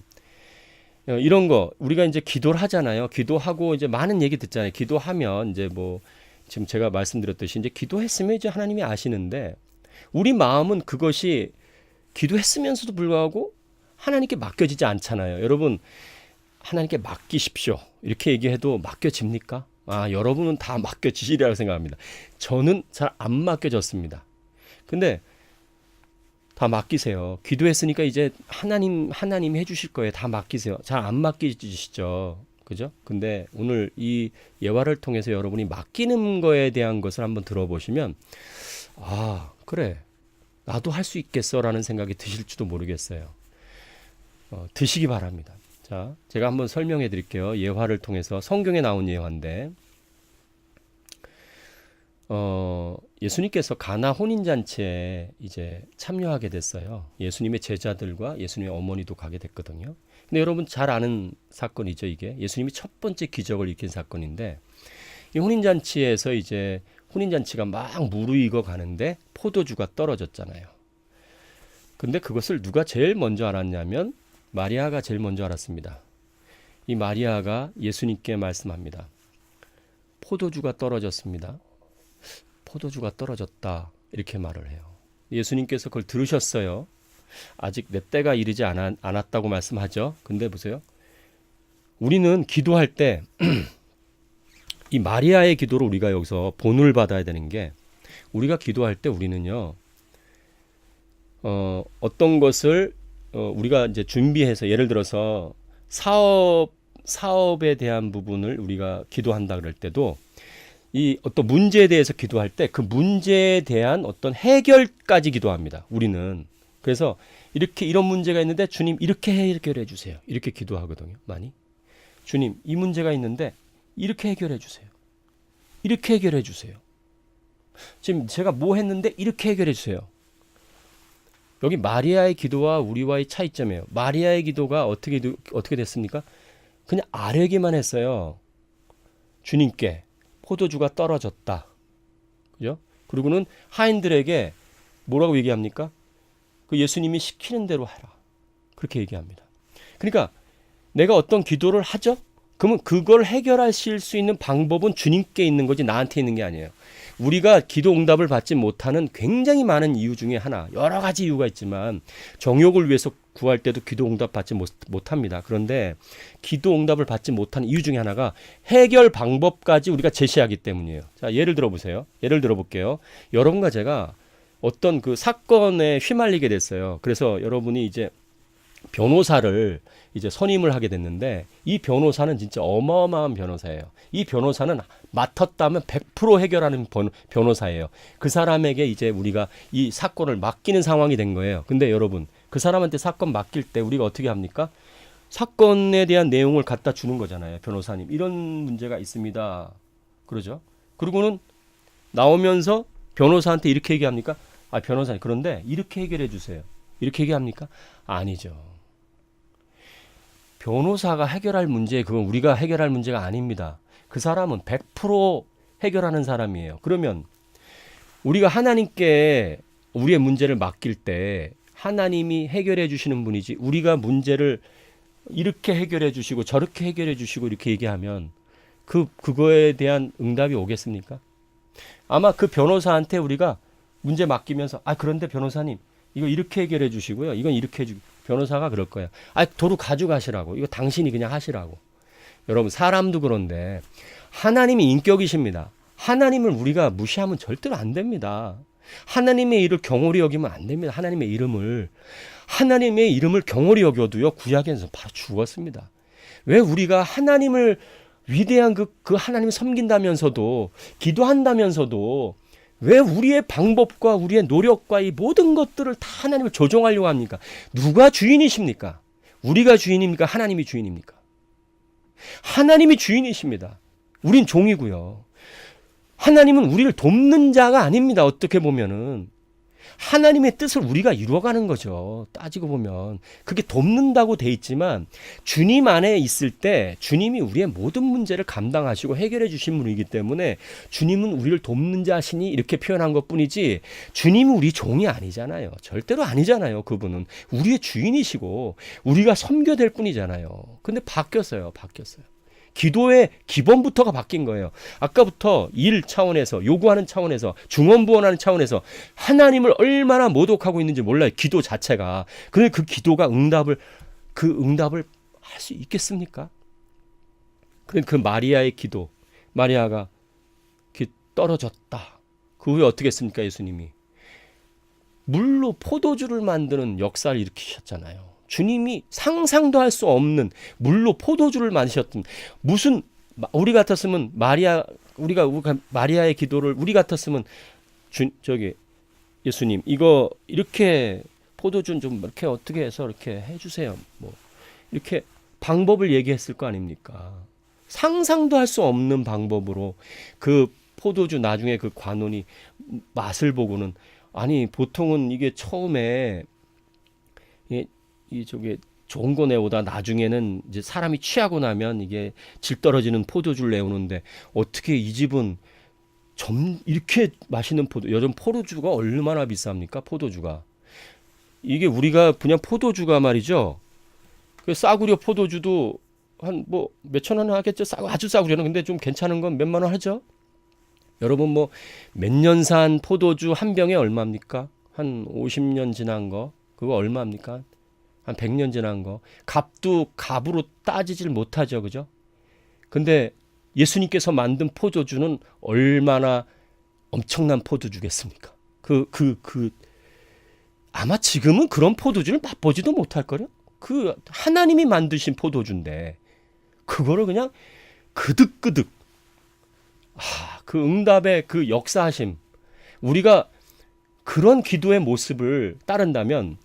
이런 거 우리가 이제 기도를 하잖아요. 기도하고 이제 많은 얘기 듣잖아요. 기도하면 이제 뭐 지금 제가 말씀드렸듯이 이제 기도했으면 이제 하나님이 아시는데 우리 마음은 그것이 기도했으면서도 불구하고 하나님께 맡겨지지 않잖아요. 여러분 하나님께 맡기십시오. 이렇게 얘기해도 맡겨집니까? 여러분은 다 맡겨지시리라고 생각합니다. 저는 잘 안 맡겨졌습니다. 근데 다 맡기세요. 기도했으니까 이제 하나님 해주실 거예요. 다 맡기세요. 잘 안 맡기시죠. 그죠? 근데 오늘 이 예화를 통해서 여러분이 맡기는 거에 대한 것을 한번 들어보시면 그래. 나도 할 수 있겠어라는 생각이 드실지도 모르겠어요. 드시기 바랍니다. 자, 제가 한번 설명해 드릴게요. 예화를 통해서 성경에 나온 예화인데 예수님께서 가나 혼인잔치에 이제 참여하게 됐어요. 예수님의 제자들과 예수님의 어머니도 가게 됐거든요. 근데 여러분 잘 아는 사건이죠, 이게. 예수님이 첫 번째 기적을 일으킨 사건인데, 이 혼인잔치에서 이제 혼인잔치가 막 무르익어 가는데 포도주가 떨어졌잖아요. 근데 그것을 누가 제일 먼저 알았냐면 마리아가 제일 먼저 알았습니다. 이 마리아가 예수님께 말씀합니다. 포도주가 떨어졌습니다. 포도주가 떨어졌다. 이렇게 말을 해요. 예수님께서 그걸 들으셨어요. 아직 내 때가 이르지 않았다고 말씀하죠. 근데 보세요. 우리는 기도할 때 이 마리아의 기도로 우리가 여기서 본을 받아야 되는 게, 우리가 기도할 때 우리는요, 어떤 것을 우리가 이제 준비해서, 예를 들어서 사업에 대한 부분을 우리가 기도한다 그럴 때도 이 어떤 문제에 대해서 기도할 때 그 문제에 대한 어떤 해결까지 기도합니다. 우리는. 그래서 이렇게 이런 문제가 있는데 주님 이렇게 해결해 주세요. 이렇게 기도하거든요. 많이. 주님 이 문제가 있는데 이렇게 해결해 주세요. 이렇게 해결해 주세요. 지금 제가 뭐 했는데 이렇게 해결해 주세요. 여기 마리아의 기도와 우리와의 차이점이에요. 마리아의 기도가 어떻게 됐습니까? 그냥 아뢰기만 했어요. 주님께 포도주가 떨어졌다. 그죠? 그리고는 하인들에게 뭐라고 얘기합니까? 그 예수님이 시키는 대로 해라. 그렇게 얘기합니다. 그러니까 내가 어떤 기도를 하죠? 그러면 그걸 해결하실 수 있는 방법은 주님께 있는 거지 나한테 있는 게 아니에요. 우리가 기도 응답을 받지 못하는 굉장히 많은 이유 중에 하나, 여러 가지 이유가 있지만 정욕을 위해서 구할 때도 기도 응답 받지 못합니다. 그런데 기도 응답을 받지 못하는 이유 중에 하나가 해결 방법까지 우리가 제시하기 때문이에요. 자, 예를 들어보세요. 예를 들어볼게요. 여러분과 제가 어떤 그 사건에 휘말리게 됐어요. 그래서 여러분이 이제 변호사를 이제 선임을 하게 됐는데, 이 변호사는 진짜 어마어마한 변호사예요. 이 변호사는 맡았다면 100% 해결하는 변호사예요. 그 사람에게 이제 우리가 이 사건을 맡기는 상황이 된 거예요. 근데 여러분, 그 사람한테 사건 맡길 때 우리가 어떻게 합니까? 사건에 대한 내용을 갖다 주는 거잖아요. 변호사님, 이런 문제가 있습니다. 그러죠? 그리고는 나오면서 변호사한테 이렇게 얘기합니까? 아, 변호사님, 그런데 이렇게 해결해 주세요. 이렇게 얘기합니까? 아니죠. 변호사가 해결할 문제, 그건 우리가 해결할 문제가 아닙니다. 그 사람은 100% 해결하는 사람이에요. 그러면 우리가 하나님께 우리의 문제를 맡길 때 하나님이 해결해 주시는 분이지, 우리가 문제를 이렇게 해결해 주시고 저렇게 해결해 주시고 이렇게 얘기하면 그거에 대한 응답이 오겠습니까? 아마 그 변호사한테 우리가 문제 맡기면서, 아, 그런데 변호사님 이거 이렇게 해결해 주시고요, 이건 이렇게 변호사가 그럴 거예요. 아, 도로 가져가시라고. 이거 당신이 그냥 하시라고. 여러분, 사람도 그런데 하나님이 인격이십니다. 하나님을 우리가 무시하면 절대로 안 됩니다. 하나님의 일을 경홀히 여기면 안 됩니다. 하나님의 이름을 경홀히 여겨도요, 구약에서 바로 죽었습니다. 왜 우리가 하나님을 위대한 그 하나님을 섬긴다면서도, 기도한다면서도 왜 우리의 방법과 우리의 노력과 이 모든 것들을 다 하나님을 조종하려고 합니까? 누가 주인이십니까? 우리가 주인입니까? 하나님이 주인입니까? 하나님이 주인이십니다. 우린 종이고요. 하나님은 우리를 돕는 자가 아닙니다. 어떻게 보면은 하나님의 뜻을 우리가 이루어가는 거죠. 따지고 보면 그게 돕는다고 돼 있지만, 주님 안에 있을 때 주님이 우리의 모든 문제를 감당하시고 해결해 주신 분이기 때문에 주님은 우리를 돕는 자시니 이렇게 표현한 것뿐이지, 주님은 우리 종이 아니잖아요. 절대로 아니잖아요. 그분은 우리의 주인이시고 우리가 섬겨될 뿐이잖아요. 근데 바뀌었어요. 기도의 기본부터가 바뀐 거예요. 아까부터 일 차원에서, 요구하는 차원에서, 중언부언하는 차원에서 하나님을 얼마나 모독하고 있는지 몰라요. 기도 자체가. 근데 그 기도가 응답을 할 수 있겠습니까? 그 마리아의 기도, 마리아가 떨어졌다. 그 후에 어떻게 했습니까? 예수님이 물로 포도주를 만드는 역사를 일으키셨잖아요. 주님이 상상도 할 수 없는 물로 포도주를 만드셨던, 무슨, 우리 같았으면 우리가 마리아의 기도를 우리 같았으면 예수님 이거 이렇게 포도주 좀 이렇게 어떻게 해서 이렇게 해주세요. 뭐 이렇게 방법을 얘기했을 거 아닙니까? 상상도 할 수 없는 방법으로 그 포도주 나중에 그 관원이 맛을 보고는, 아니 보통은 이게 처음에 이 저게 좋은 거 내오다 나중에는 이제 사람이 취하고 나면 이게 질 떨어지는 포도주를 내오는데, 어떻게 이 집은 이렇게 맛있는 요즘 포도주가 얼마나 비쌉니까? 포도주가. 이게 우리가 그냥 포도주가 말이죠. 그 싸구려 포도주도 한 뭐 몇천 원 하겠죠. 아주 싸구려는. 근데 좀 괜찮은 건 몇만 원 하죠. 여러분 뭐 몇 년 산 포도주 한 병에 얼마입니까? 한 50년 지난 거. 그거 얼마입니까? 한 100년 지난 거. 값도 값으로 따지질 못하죠. 그죠? 근데 예수님께서 만든 포도주는 얼마나 엄청난 포도주겠습니까? 아마 지금은 그런 포도주를 맛보지도 못할걸요? 그 하나님이 만드신 포도주인데, 그거를 그냥 그득그득, 그 응답의 그 역사하심, 우리가 그런 기도의 모습을 따른다면,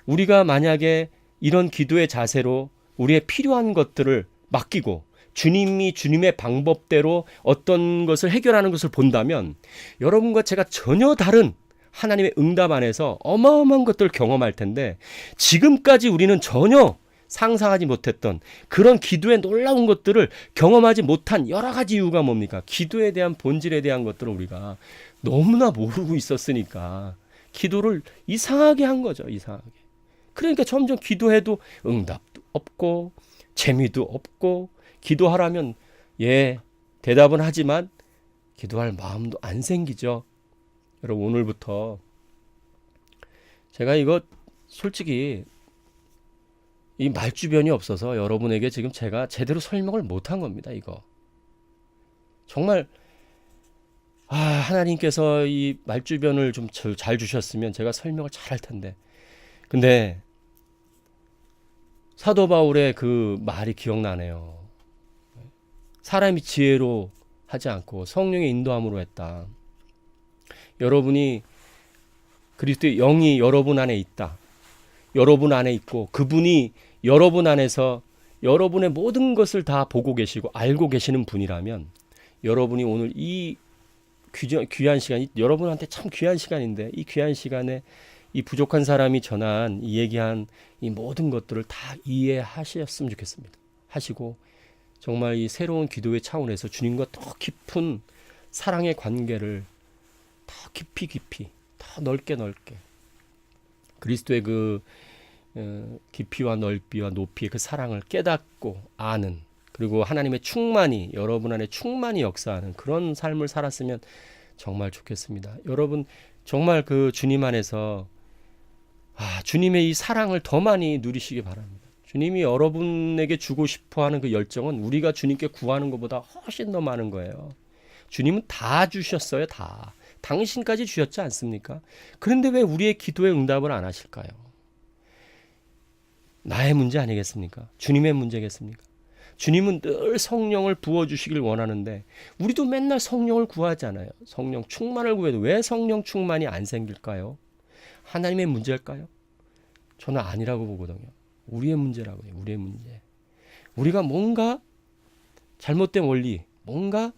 우리가 만약에 이런 기도의 자세로 우리의 필요한 것들을 맡기고 주님이 주님의 방법대로 어떤 것을 해결하는 것을 본다면, 여러분과 제가 전혀 다른 하나님의 응답 안에서 어마어마한 것들을 경험할 텐데, 지금까지 우리는 전혀 상상하지 못했던 그런 기도의 놀라운 것들을 경험하지 못한 여러 가지 이유가 뭡니까? 기도에 대한 본질에 대한 것들을 우리가 너무나 모르고 있었으니까 기도를 이상하게 한 거죠. 이상하게. 그러니까 점점 기도해도 응답도 없고 재미도 없고, 기도하라면 대답은 하지만 기도할 마음도 안 생기죠. 여러분, 오늘부터 제가 이거 솔직히 이 말주변이 없어서 여러분에게 지금 제가 제대로 설명을 못한 겁니다. 이거 정말 하나님께서 이 말주변을 좀 잘 주셨으면 제가 설명을 잘 할 텐데, 근데 사도 바울의 그 말이 기억나네요. 사람이 지혜로 하지 않고 성령의 인도함으로 했다. 여러분이 그리스도의 영이 여러분 안에 있다. 여러분 안에 있고 그분이 여러분 안에서 여러분의 모든 것을 다 보고 계시고 알고 계시는 분이라면, 여러분이 오늘 이 귀한 시간이 여러분한테 참 귀한 시간인데, 이 귀한 시간에 이 부족한 사람이 전한 이 얘기한 이 모든 것들을 다 이해하셨으면 좋겠습니다. 하시고 정말 이 새로운 기도의 차원에서 주님과 더 깊은 사랑의 관계를 더 깊이 더 넓게 그리스도의 그 깊이와 넓이와 높이의 그 사랑을 깨닫고 아는, 그리고 하나님의 충만이 여러분 안에 충만히 역사하는 그런 삶을 살았으면 정말 좋겠습니다. 여러분 정말 그 주님 안에서 주님의 이 사랑을 더 많이 누리시기 바랍니다. 주님이 여러분에게 주고 싶어하는 그 열정은 우리가 주님께 구하는 것보다 훨씬 더 많은 거예요. 주님은 다 주셨어요. 다. 당신까지 주셨지 않습니까? 그런데 왜 우리의 기도에 응답을 안 하실까요? 나의 문제 아니겠습니까? 주님의 문제겠습니까? 주님은 늘 성령을 부어주시길 원하는데, 우리도 맨날 성령을 구하잖아요. 성령 충만을 구해도 왜 성령 충만이 안 생길까요? 하나님의 문제일까요? 저는 아니라고 보거든요. 우리의 문제라고요. 우리의 문제. 우리가 뭔가 잘못된 원리, 뭔가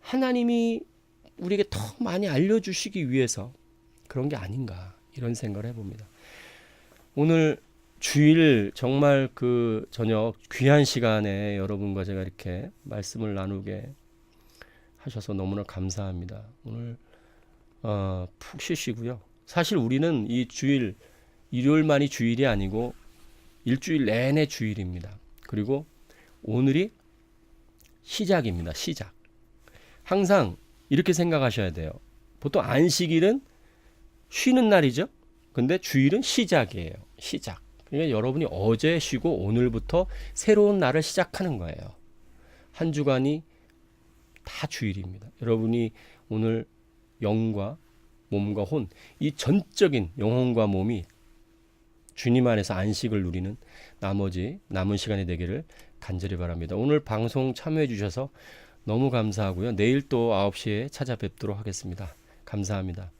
하나님이 우리에게 더 많이 알려주시기 위해서 그런 게 아닌가, 이런 생각을 해봅니다. 오늘 주일 정말 그 저녁 귀한 시간에 여러분과 제가 이렇게 말씀을 나누게 하셔서 너무나 감사합니다. 오늘 푹 쉬시고요. 사실 우리는 이 주일, 일요일만이 주일이 아니고 일주일 내내 주일입니다. 그리고 오늘이 시작입니다. 시작. 항상 이렇게 생각하셔야 돼요. 보통 안식일은 쉬는 날이죠. 근데 주일은 시작이에요. 시작. 그러니까 여러분이 어제 쉬고 오늘부터 새로운 날을 시작하는 거예요. 한 주간이 다 주일입니다. 여러분이 오늘 영과 몸과 혼, 이 전적인 영혼과 몸이 주님 안에서 안식을 누리는 나머지 남은 시간이 되기를 간절히 바랍니다. 오늘 방송 참여해 주셔서 너무 감사하고요. 내일 또 9시에 찾아뵙도록 하겠습니다. 감사합니다.